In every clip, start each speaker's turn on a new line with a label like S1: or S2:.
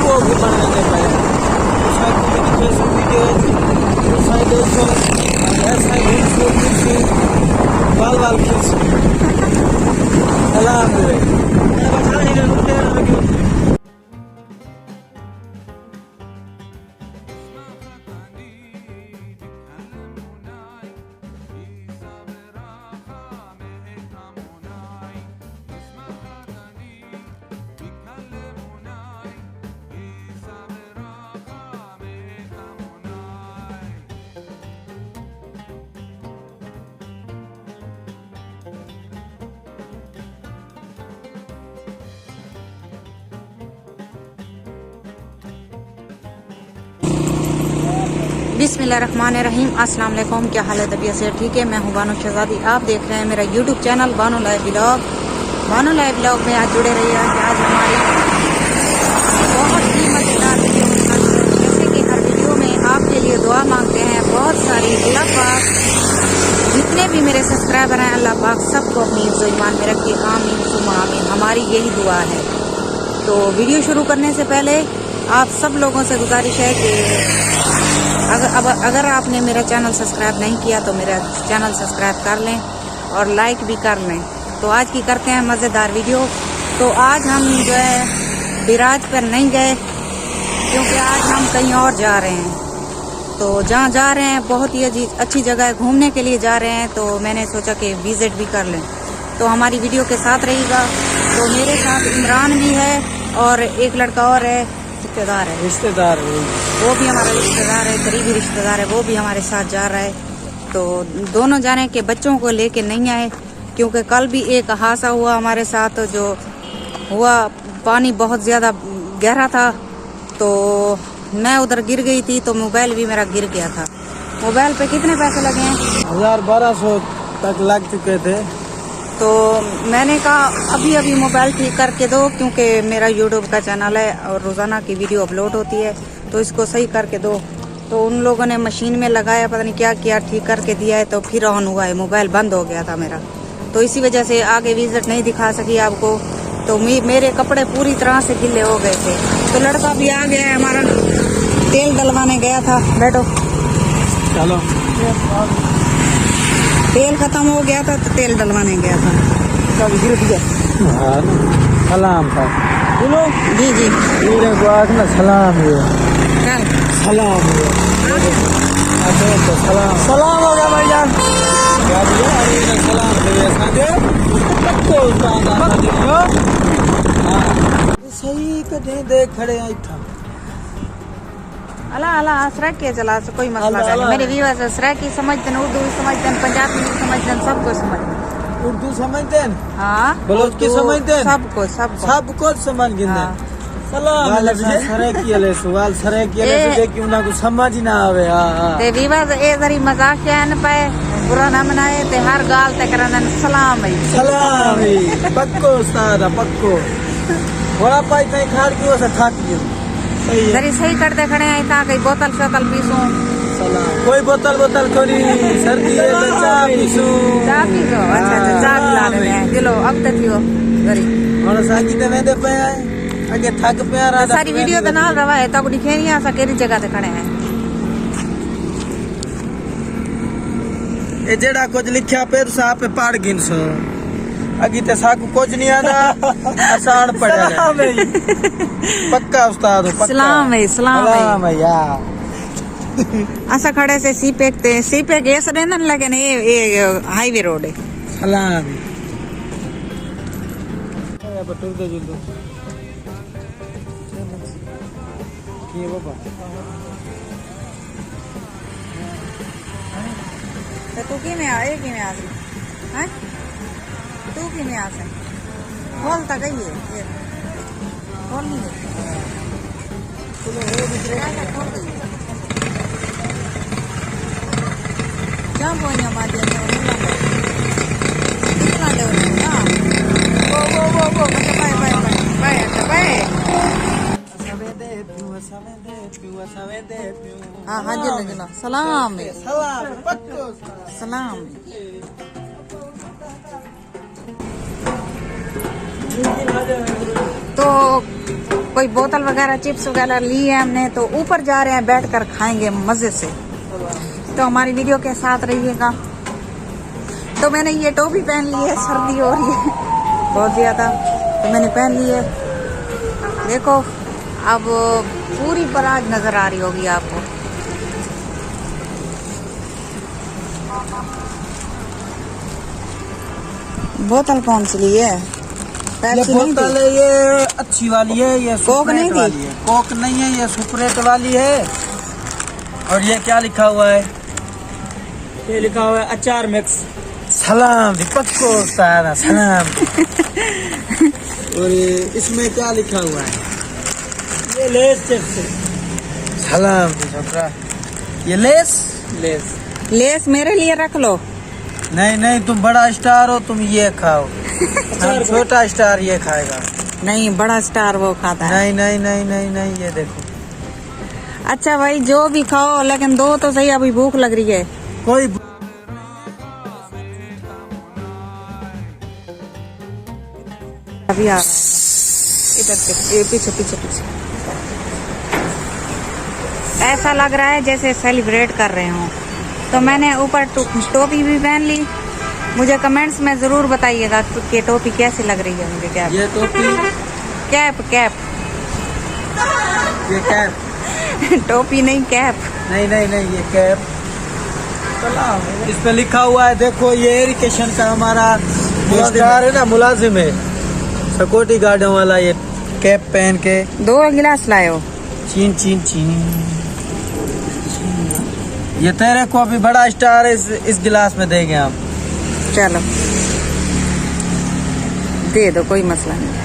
S1: वो घुमाने लगे पाए उसमें फेसबुक वीडियो साइड दोस्तों ऐसा ही बाल बाल खींच सलाम हुए
S2: बिस्मिल्लाहिर्रहमानिर्रहीम। अस्सलाम वालेकुम। क्या हाल है? तबीयत से ठीक है? मैं हूं बानो शहजादी। आप देख रहे हैं मेरा YouTube channel Bano live blog. Bano live blog में आज जुड़े रहिए। आज हमारी बहुत ही मजेदार वीडियो जैसे कि हर वीडियो में आपके लिए दुआ मांगते हैं बहुत सारी। अल्लाह पाक जितने भी मेरे सब्सक्राइबर हैं अल्लाह पाक सबको अपनी इज्जत ईमान में रखिए। आमीन सुम्मा आमीन। हमारी यही दुआ है। तो वीडियो शुरू करने से पहले आप सब लोगों से गुजारिश है कि अगर आपने मेरा चैनल सब्सक्राइब नहीं किया तो मेरा चैनल सब्सक्राइब कर लें और लाइक भी कर लें। तो आज की करते हैं मज़ेदार वीडियो। तो आज हम जो है बिराज पर नहीं गए क्योंकि आज हम कहीं और जा रहे हैं। तो जहाँ जा रहे हैं बहुत ही अच्छी जगह है, घूमने के लिए जा रहे हैं। तो मैंने सोचा कि विजिट भी कर लें। तो हमारी वीडियो के साथ रहिएगा। तो मेरे साथ इमरान भी है और एक लड़का और है, रिश्तेदार है, वो भी हमारा रिश्तेदार है, करीबी रिश्तेदार है, वो भी हमारे साथ जा रहा है। तो दोनों जाने के बच्चों को लेके नहीं आए क्योंकि कल भी एक हादसा हुआ हमारे साथ जो हुआ। पानी बहुत ज़्यादा गहरा था तो मैं उधर गिर गई थी तो मोबाइल भी मेरा गिर गया था। मोबाइल पे कितने पैसे लगे हैं?
S1: 1200 तक लग चुके थे।
S2: तो मैंने कहा अभी अभी मोबाइल ठीक करके दो क्योंकि मेरा यूट्यूब का चैनल है और रोज़ाना की वीडियो अपलोड होती है तो इसको सही करके दो। तो उन लोगों ने मशीन में लगाया, पता नहीं क्या किया, ठीक करके दिया है तो फिर ऑन हुआ है। मोबाइल बंद हो गया था मेरा, तो इसी वजह से आगे विजिट नहीं दिखा सकी आपको। तो मेरे कपड़े पूरी तरह से गिले हो गए थे। तो लड़का भी आ गया है हमारा, तेल डलवाने गया था। बैठो,
S1: चलो।
S2: तेल खत्म हो गया था तो तेल डलवाने गया था।
S1: सलाम था बोलो।
S2: जी जी
S1: ना सलाम हुए,
S2: चल
S1: सलाम हुए, तो सलाम हो गया भाईजान। क्या दिया? सलाम सही कदे दे खड़े आई था।
S2: अला अला असरा के चला से कोई मसला नहीं। मेरे व्यूअर्स असरा की समझते हैं, उर्दू भी समझते हैं, पंजाबी भी समझते हैं, सब कुछ समझते हैं।
S1: उर्दू समझते हैं?
S2: हाँ,
S1: बलोच की समझते हैं?
S2: सब कुछ
S1: समझ गए।
S2: हाँ।
S1: सलाम सरे किए सवाल सरे किए क्यों ना कुछ समझ ही ना आवे। हां
S2: ते व्यूअर्स ए जरी मजाक के न पे बुरा ना मनाए ते हर गाल ते करन सलाम है।
S1: सलाम है पक्को उस्ताद पक्को। बड़ा पाई तई खाड़ क्यों से थक गयो। सही है,
S2: जरी सही कर दे खड़े आई ता कई बोतल शोतल पीसूं।
S1: सलाम कोई बोतल कोनी, सर्दी है तो चाय पीसूं।
S2: चाय पीसो? अच्छा चाय पिला दे दिलो अब तक थियो जरी
S1: और साकी ते वेंदे पे आए आगे थक पे आ रहा।
S2: सारी वीडियो ते नाल रवा है तो दिखे नहीं आ केरी जगह ते खड़े हैं।
S1: ए जेड़ा कुछ लिखा पे तो आप पढ़ गिन सो अगी ते साकू कुछ नहीं आता। आसान पढ़ा है पक्का उस्ताद हो, पक्का।
S2: सलाम है, सलाम है
S1: यार।
S2: असा खड़े से सीपे गैस देन लगे ने ये हाईवे रोड है।
S1: सलाम बटुर दे जुल दो ये बाबा।
S2: तो तू की में आए की में आसी हैं? तू की में आसे बोल ता गई है ये बोल नहीं है। चलो वो दूसरे का खोल दे क्या बोनिया मार दिया ना दे ना वो हाँ हाँ जल्दी सलाम सलाम।
S1: सलाम
S2: तो कोई बोतल वगैरह चिप्स वगैरह ली है हमने, तो ऊपर जा रहे हैं, बैठकर खाएंगे मजे से। तो हमारी वीडियो के साथ रहिएगा। तो मैंने ये टोपी पहन ली है, सर्दी हो रही है बहुत ज्यादा, तो मैंने पहन ली है। देखो अब पूरी बारात नजर आ रही होगी आपको। बोतल कौन सी ली है?
S1: ये बोतल है, ये अच्छी वाली है, ये
S2: कोक नहीं
S1: सुपरेट वाली है। कोक नहीं है, ये सुपरेट वाली है। और ये क्या लिखा हुआ है?
S3: ये लिखा हुआ है अचार मिक्स।
S1: सलाम पक्को उस्ताद सलाम। और ये इसमें क्या लिखा हुआ है?
S3: ये लेस चिप्स।
S1: सलाम छोकरा। ये लेस
S2: लेस मेरे लिए रख लो।
S1: नहीं नहीं, तुम बड़ा स्टार हो, तुम ये खाओ। हम छोटा स्टार ये खाएगा।
S2: नहीं, बड़ा स्टार वो खाता है।
S1: नहीं नहीं नहीं नहीं नहीं, ये देखो।
S2: अच्छा भाई, जो भी खाओ, लेकिन दो तो सही, अभी भूख लग रही है।
S1: कोई
S2: अभी आ रहा है। इधर से ये पीछे पीछे पीछे। ऐसा लग रहा है जैसे सेलिब्रेट कर रहे हो। तो मैंने ऊपर टोपी भी पहन ली। मुझे कमेंट्स में जरूर बताइएगा कि टोपी कैसी लग रही है मुझे। कैप,
S1: ये टोपी,
S2: कैप कैप
S1: ये कैप
S2: टोपी नहीं, कैप।
S1: नहीं नहीं नहीं, ये कैप। इस पे लिखा हुआ है, देखो ये एरिकेशन का हमारा स्टार है ना, मुलाजिम है, सिक्योरिटी गार्डों वाला। ये कैप पहन के
S2: 2 गिलास लाए हो।
S1: चीन चीन चीन। ये तेरे को अभी बड़ा स्टार इस गिलास में देंगे हम।
S2: चलो दे दो, कोई मसला नहीं।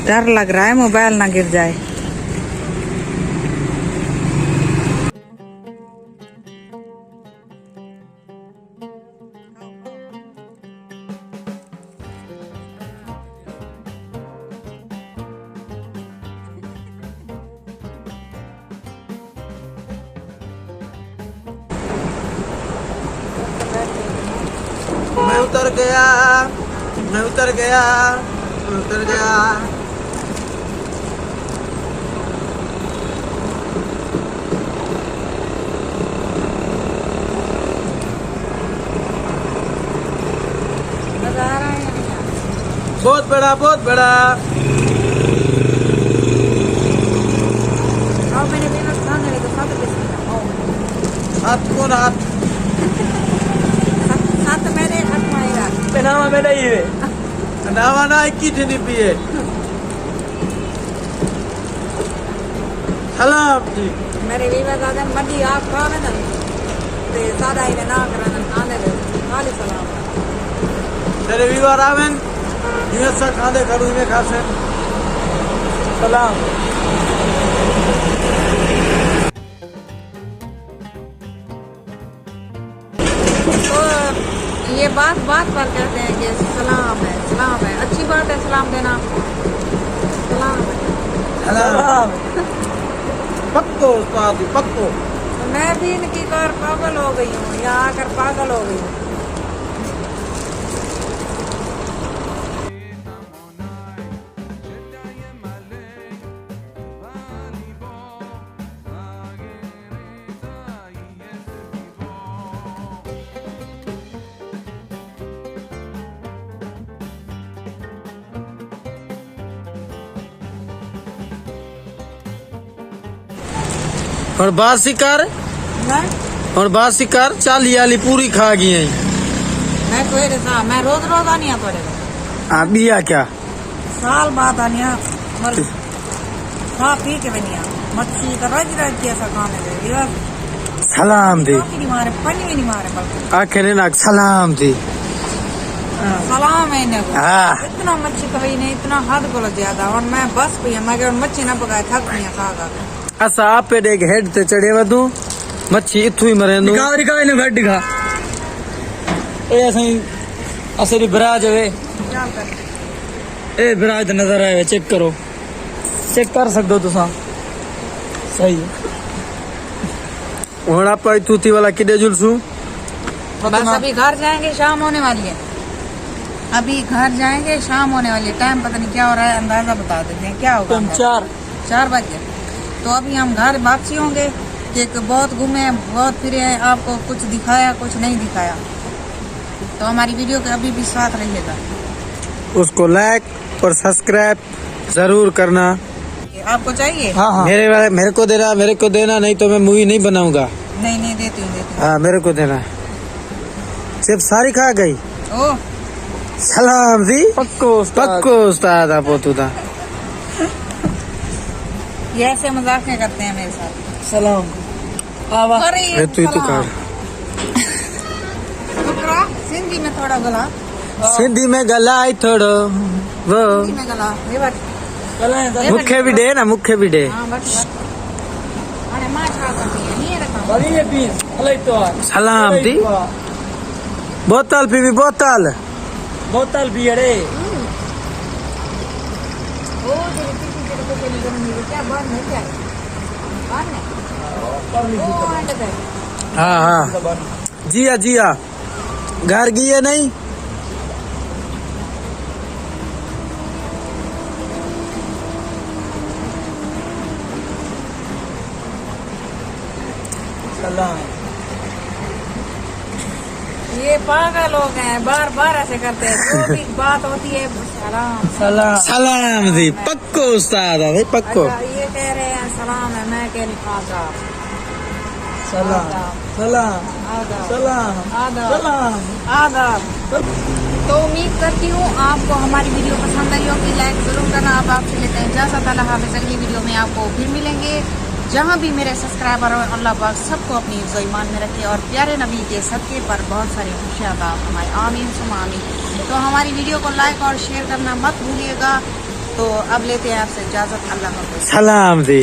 S2: डर लग रहा है मोबाइल ना गिर जाए।
S1: मैं उतर गया, मैं उतर गया, मैं उतर गया। बहुत बड़ा, बहुत बड़ा। हाथ कौन हाथ?
S3: पहनावा में नहीं है।
S1: नावा ना की ठनी पिए। सलाम जी।
S2: मेरे वीवर दादन मड्डी आप खावे ना ते सादा ही ना करन आने दे। वाले सलाम।
S1: तेरे विवाह आवेन ये सब खादे करू में खासे।
S3: सलाम।
S2: तो ये बात बात पर कहते हैं कि सलाम है, सलाम है। अच्छी बात है सलाम देना। सलाम है।
S1: सलाम। पक्को उस्ताद पक्को।
S2: मैं भी इनकी कार पागल हो गई हूँ, यहाँ आकर पागल हो गई हूँ।
S1: और बात शिकार, और बात शिकार चाली आली पूरी खा गई है।
S2: मैं कोई रसा, मैं रोज रोज आनी पड़ेगा।
S1: आप दिया क्या?
S2: साल बाद आनी मर खा पी के बनिया मच्छी तो रज रज के ऐसा खाने दे।
S1: सलाम थी
S2: टोपी नहीं मारे, पन्नी भी नहीं मारे, बल्कि
S1: आखिर ना सलाम थी
S2: सलाम है इन्हें को।
S1: हाँ।
S2: इतना मच्छी कभी नहीं, इतना हद को ज्यादा। और मैं बस भी मैं अगर मच्छी ना पकाए थक नहीं खा खा।
S1: असा आप पे देख हेड ते चढ़े वधू मच्छी इथु ही मरे दू
S3: दिखा दिखा इन्हें घट दिखा ए असाई असली बराज है
S2: चल कर
S3: ए बराज नजर आए चेक करो, चेक कर सकते हो तुसा सही है।
S1: हुण आप इथु थी वाला किडे जुलसू
S2: बस अभी घर जाएंगे, शाम होने वाली है। अभी घर जाएंगे, शाम होने वाली है। टाइम पता नहीं क्या हो रहा है, अंदाजा बता देते हैं क्या होगा।
S3: तुम
S2: 4 बजे। तो अभी हम घर वापसी होंगे कि बहुत घूमे, बहुत फिरे हैं, आपको कुछ दिखाया कुछ नहीं दिखाया। तो हमारी वीडियो के अभी भी साथ रहिएगा।
S1: उसको लाइक और सब्सक्राइब जरूर करना।
S2: आपको चाहिए?
S3: हाँ हाँ
S1: मेरे को देना नहीं तो मैं मूवी नहीं बनाऊंगा।
S2: नहीं देती हूँ।
S1: हाँ मेरे को देना। सिर्फ सारी खा गई।
S2: ओ
S1: सलाम थी
S3: पक्को
S1: उस्ताद आप तू था
S2: ये ऐसे मजाक करते हैं मेरे साथ।
S3: सलाम आवा
S2: अरे ये
S1: तू ही तो
S2: सलाम।
S1: कर
S2: टुकड़ा, सिंधी में थोड़ा गला,
S1: सिंधी में गलाई थोड़ो वो
S2: सिंधी में गला। ये बात
S3: चलें
S1: मुख्य भी डे ना मुख्य भी डे
S2: हाँ बट अरे माँ छा करती है नहीं रखा।
S3: बड़ी ये पीस अलग तो
S1: सलाम थी बोतल पीवी बोतल
S3: बोतल भी अरे
S2: ओ तेरी तेरी को तेरी गर्मी क्या बंद है क्या? बंद है। ओ अंडर है।
S1: हाँ हाँ जिया घर गई है नहीं
S3: सलाम
S2: ये पागल लोग हैं, बार ऐसे करते हैं। जो भी बात होती है सलाम
S3: सलाम
S1: सलाम थी पक्को उस्ताद है भाई पक्को
S2: अच्छा, ये कह रहे हैं सलाम है, मैं कह रही आदाब।
S3: सलाम सलाम
S2: आदाब
S3: सलाम
S2: आदाब
S3: सलाम
S2: आदाब। तो उम्मीद करती हूँ आपको हमारी वीडियो पसंद आई होगी। लाइक जरूर करना। आप आपसे लेते हैं इजाज़त। अल्लाह हाफ़िज़। अगली वीडियो में आपको फिर मिलेंगे। जहाँ भी मेरे सब्सक्राइबर और अल्लाह पाक सबको अपनी इज़्ज़ो ईमान में रखे और प्यारे नबी के सदक़े पर बहुत सारी खुशियाँ अता फरमाए। आमीन सुम्मा आमीन। तो हमारी वीडियो को लाइक और शेयर करना मत भूलिएगा। तो अब लेते हैं आपसे इजाज़त। अल्लाह हाफ़िज़।
S1: सलाम थी।